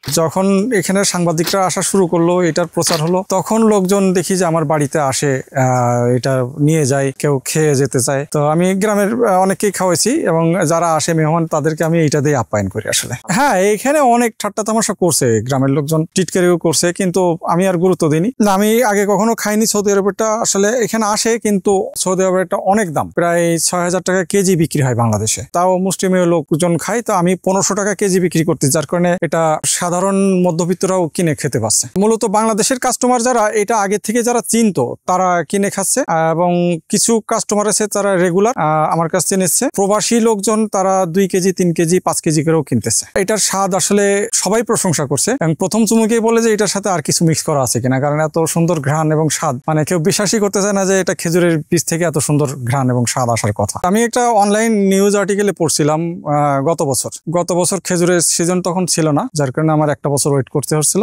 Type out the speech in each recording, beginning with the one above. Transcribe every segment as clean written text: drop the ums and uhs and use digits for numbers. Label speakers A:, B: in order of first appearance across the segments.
A: যখন এখানে সাংবাদিকরা আসা শুরু করলো, এটার প্রচার হলো, তখন লোকজন দেখি যে আমার বাড়িতে আসে, এটা নিয়ে যায়, কেউ খেয়ে যেতে চায়। তো আমি গ্রামের অনেককেই খাওয়াইছি এবং যারা আসে মেহমান তাদেরকে আমি এটা দিয়ে আপ্যায়ন করি আসলে। হ্যাঁ, এখানে অনেক ঠাট্টা তামাশা করছে, গ্রামের লোকজন টিটকারিও করছে, কিন্তু আমি আর গুরুত্ব দিইনি। না, আমি আগে কখনো খাইনি সৌদি আরবেরটা। আসলে এখানে আসে, কিন্তু সৌদি আরবেরটা অনেক দাম, প্রায় ৬,০০০ টাকা কেজি বিক্রি হয় বাংলাদেশে। তাও মুসলিমীয় লোকজন খায়, তো আমি ১৫০০ টাকা কেজি বিক্রি করতে, যার কারণে এটা সাধারণ মধ্যবিত্তরাও কিনে খেতে পারছে। মূলত বাংলাদেশের কাস্টমার যারা এটা আগে থেকে যারা চিনতো তারা কিনে খাচ্ছে, এবং কিছু কাস্টমার আছে তারা রেগুলার আমার কাছ থেকে নিচ্ছে। প্রবাসী লোকজন তারা ২ কেজি ৩ কেজি ৫ কেজি করেও কিনতেছে। এটার স্বাদ আসলে সবাই প্রশংসা করছে, এবং প্রথম চুমুকেই বলে যে এটার সাথে আর কিছু মিক্স করা আছে কিনা, কারণ এত সুন্দর ঘ্রাণ এবং স্বাদ, মানে কেউ বিশ্বাসই করতে চায় না যে এটা খেজুরের বীজ থেকে এত সুন্দর ঘ্রাণ এবং স্বাদ আসার কথা। আমি একটা অনলাইন নিউজ আর্টিকেলে পড়ছিলাম গত বছর খেজুরের সিজন তখন ছিল না, যার কারণে আমার একটা বছর ওয়েট করতে হচ্ছিল।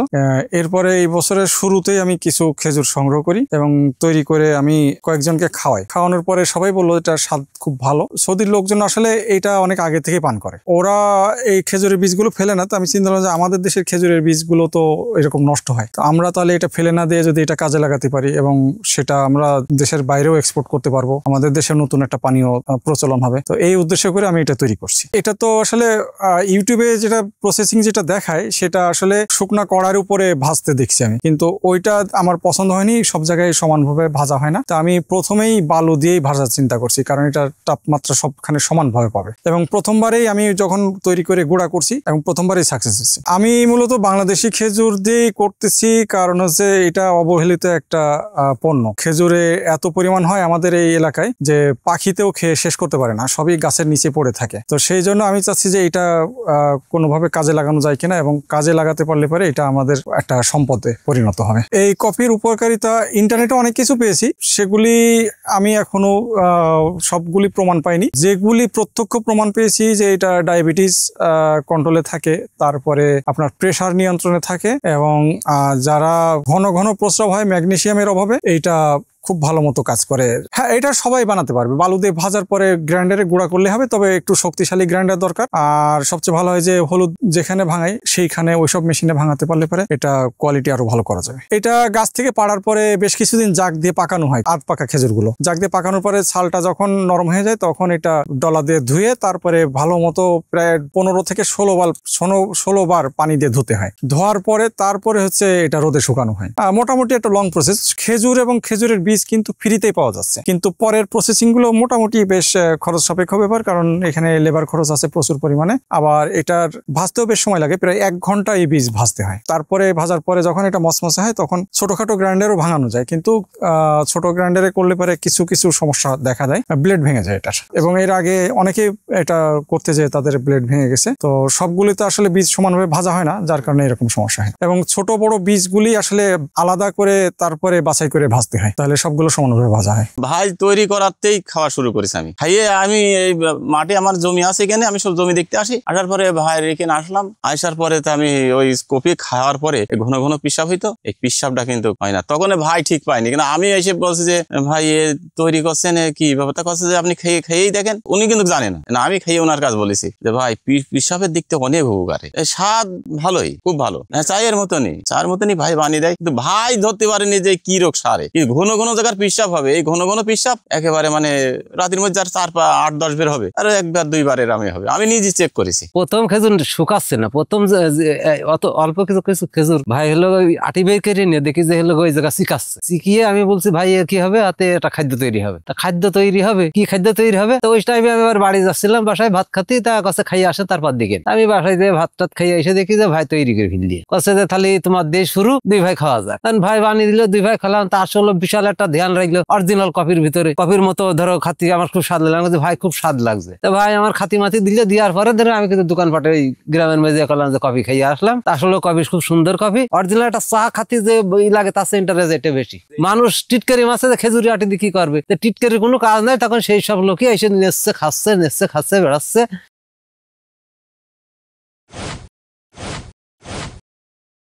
A: এরপরে এই বছরের শুরুতেই আমি কিছু খেজুর সংগ্রহ করি এবং তৈরি করে আমি কয়েকজনকে খাওয়ানোর পরে সবাই বললো এটার স্বাদ খুব ভালো। সৌদির লোকজন আসলে এটা অনেক আগে থেকে পান করে, ওরা এই খেজুরের বীজগুলো ফেলে না। তো আমি চিন্তা করলাম যে আমাদের দেশের খেজুরের বীজগুলো তো এরকম নষ্ট হয়, তো আমরা তাহলে এটা ফেলে না দিয়ে যদি এটা কাজে লাগাতে পারি এবং সেটা আমরা দেশের বাইরেও এক্সপোর্ট করতে পারবো, আমাদের দেশের নতুন একটা পানীয় প্রচলন হবে। তো এই উদ্দেশ্য করে আমি এটা তৈরি করছি। এটা তো আসলে ইউটিউবে যেটা প্রসেসিং যেটা দেখায় সেটা আসলে শুকনা কড়ার উপরে ভাজতে দেখছি আমি, কিন্তু ওইটা আমার পছন্দ হয়নি। সব জায়গায় সমানভাবে ভাজা হয় না, তো আমি প্রথমেই বালু দিয়েই ভাজার চিন্তা করছি, কারণ এটা তাপমাত্রা সবখানে সমানভাবে পাবে। এবং প্রথমবারেই আমি যখন তৈরি করে গুঁড়া করছি এবং প্রথমবারেই সাকসেস হচ্ছে। আমি মূলত বাংলাদেশি খেজুর দিয়েই করতেছি, কারণ হচ্ছে এটা অবহেলিত একটা পণ্য। খেজুরে এত পরিমাণ হয় আমাদের এই এলাকায় যে পাখিতেও খেয়ে শেষ করতে পারে না, সবই গাছের নিচে পড়ে থাকে। তো সেই জন্য আমি চাচ্ছি যে এটা কোনোভাবে কাজে লাগানো যায় কিনা, এবং কাজে লাগাতে পারলে পরে এটা আমাদের একটা সম্পদে পরিণত হবে। এই কফির উপকারিতা ইন্টারনেটে অনেক কিছু পেয়েছি, সেগুলি আমি এখনো সবগুলি প্রমাণ পাইনি। যেগুলি প্রত্যক্ষ প্রমাণ পেয়েছি যে এটা ডায়াবেটিস কন্ট্রোলে থাকে, তারপরে আপনার প্রেসার নিয়ন্ত্রণে থাকে, এবং যারা ঘন ঘন প্রস্রাব হয় ম্যাগনেসিয়ামের অভাবে এইটা খুব ভালো মতো কাজ করে। হ্যাঁ, এটা সবাই বানাতে পারবে, বালু দিয়ে ভাজার পরে গ্রাইন্ডারে গুঁড়া করলে হবে, তবে একটু শক্তিশালী গ্রাইন্ডার দরকার। আর সবচেয়ে ভালো হয় যে হলুদ যেখানে ভাঙাই সেইখানে ওইসব মেশিনে ভাঙাতে পারলে পরে এটা কোয়ালিটি আরো ভালো করা যাবে। এটা গাছ থেকে পাড়ার পরে বেশ কিছুদিন জাগ দিয়ে পাকানো হয়, আধ পাকা খেজুরগুলো জাগ দিয়ে পাকানোর পরে ছালটা যখন নরম হয়ে যায় তখন এটা ডলা দিয়ে ধুয়ে তারপরে ভালো মতো প্রায় 15 থেকে 16 বার পানি দিয়ে ধুতে হয়। ধোয়ার পরে তারপরে হচ্ছে এটা রোদে শুকানো হয়। মোটামুটি একটা লং প্রসেস। খেজুর এবং খেজুরের বীজ কিন্তু ফ্রিতেই পাওয়া যাচ্ছে, কিন্তু পরের প্রসেসিং গুলো মোটামুটি বেশ খরচ সাপেক্ষ ব্যাপার, কারণ এখানে লেবার খরচ আছে প্রচুর পরিমাণে। আবার এটার ভাজতেও বেশ সময় লাগে, প্রায় 1 ঘন্টা এই বীজ ভাজতে হয়। তারপরে ভাজার পরে যখন এটা মচমচে হয় তখন ছোটখাটো গ্রাইন্ডারও ভাঙানো যায়, কিন্তু ছোট গ্রাইন্ডারে করলে পরে কিছু কিছু সমস্যা দেখা যায়, ব্লেড ভেঙে যায় এটার। এবং এর আগে অনেকে এটা করতে যেয়ে তাদের ব্লেড ভেঙে গেছে। তো সবগুলিতে আসলে বীজ সমানভাবে ভাজা হয় না, যার কারণে এরকম সমস্যা হয়। এবং ছোট বড় বীজগুলি আসলে আলাদা করে তারপরে বাছাই করে ভাজতে হয়, তাহলে সবগুলো সমানভাবে ভাজা হয়।
B: ভাই তৈরি করাতেই খাওয়া শুরু করেছি আমি। খাইয়ে আমি এই মাঠে আমার জমি আছে এখানে, আমি সব জমি দেখতে আসি। আসার পরে ভাইয়ের এখানে আসলাম, আসার পরে তো আমি ওই কফি খাওয়ার পরে ঘন ঘন পিসাব হইতো, এই পিসাবটা কিন্তু হয় না। তখন ভাই ঠিক পাইনি, কিন্তু আমি এসে বলছি যে ভাই এ তৈরি করছেন কি ব্যাপারটা, করছে যে আপনি খেয়েই দেখেন। উনি কিন্তু জানেন না, আমি খেয়ে ওনার কাছে বলেছি যে ভাই পিসাবের দিক থেকে অনেক উপকারে, স্বাদ ভালোই, খুব ভালো, চায়ের মতনই ভাই বানিয়ে দেয়। কিন্তু ভাই ধরতে পারেনি যে কি রোগ সারে। ঘন ঘন জায়গার পিসাব হবে, এই ঘন ঘন পিসাব একেবারে মানে রাতের মধ্যে 8-10 বের হবে, আর 1-2 বারের আমি হবে। আমি নিজে চেক করেছি।
C: প্রথম খেজুর শুকাচ্ছে না, প্রথম অত অল্প কিছু কিছু খেজুর ভাই হলো আটি বের করে নিয়ে দেখি যে হলো ওই জায়গা শিখাচ্ছে। শিখিয়ে আমি বলছি ভাই কি হবে, হাতে একটা খাদ্য তৈরি হবে। তা খাদ্য তৈরি হবে, কি খাদ্য তৈরি হবে? তো ওই টাইমে আমি আবার বাড়ি যাচ্ছিলাম, বাসায় ভাত খাতি, তা কাছে খাইয়ে আসে। তারপর দিকে আমি বাসায় যে ভাত টাত খাইয়ে এসে দেখি যে ভাই তৈরি করে ফেললি, কাছে যে তাহলে তোমার দিয়ে শুরু, 2 ভাই খাওয়া যায়। তখন ভাই বানিয়ে দিল, 2 ভাই খেলাম। তা আসলে বিশাল একটা ধ্যান রাখলো অরিজিনাল কফির ভিতরে, কফির মতো ধরো খাতি। আমার খুব স্বাদ লাগলো, ভাই খুব স্বাদ লাগছে। তো ভাই আমার খাতি মাতি দিলে, দেওয়ার পরে ধরো আমি কিন্তু দোকানপাটে ওই গ্রামের মধ্যে করলাম যে কফি খাইয়ে আসলাম। আসলে কফি খুব সুন্দর কফি, অরিজিনাল একটা চা খাতি যে লাগে তার ইন্টারেস্ট এটা বেশি। মানুষ টিটকারি মাছে খেজুরি আটি দিয়ে কি করবে, টিটকারির কোনো কাজ নাই। তখন সেই সব লোকই এসে নেচ্ছে খাচ্ছে বেড়াচ্ছে।